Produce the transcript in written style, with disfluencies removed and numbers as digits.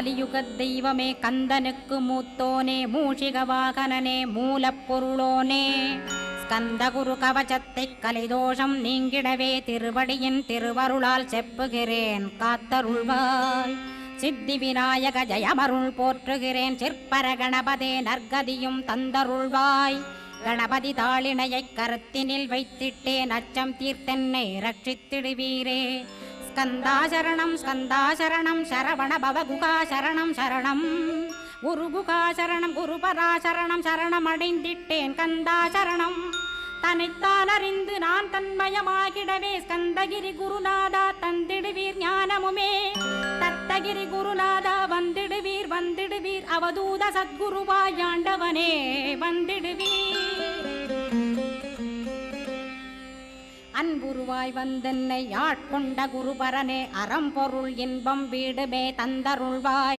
கலியுகத் தெய்வமே கந்தனுக்கு மூத்தோனே மூஷிக வாகனனே மூலப்பொருளோனே ஸ்கந்தகுரு கவசத்தைக் கலிதோஷம் நீங்கிடவே திருவடியின் திருவருளால் செப்புகிறேன் காத்தருள்வாய். சித்தி விநாயக ஜயமருள் போற்றுகிறேன் சிற்பர கணபதே நற்கதியும் தந்தருள்வாய். கணபதி தாளினையைக் கருத்தினில் வைத்திட்டேன் அச்சம் தீர்த்தென்னை ரட்சித்திடுவீரே. ஸ்கந்தாசரணம் ஸ்கந்தாசரணம் சரவண பவகுகாசரணம் சரணம் குருகுகாசரணம் குருபராசரணம் சரணம் அடைந்திட்டேன் கந்தாசரணம். தன்னைத்தான் அறிந்து நான் தன்மயமாகிடவே ஸ்கந்தகிரி குருநாதா தந்திடுவீர் ஞானமுமே. தத்தகிரி குருநாதா வந்திடுவீர் வந்திடுவீர் அவதூத சத்குருவாயாண்டவனே வந்திடுவீர். அன்புருவாய் வந்தென்னை ஆட்கொண்ட குருபரனே அறம்பொருள் இன்பம் வீடுமே தந்தருள்வாய்.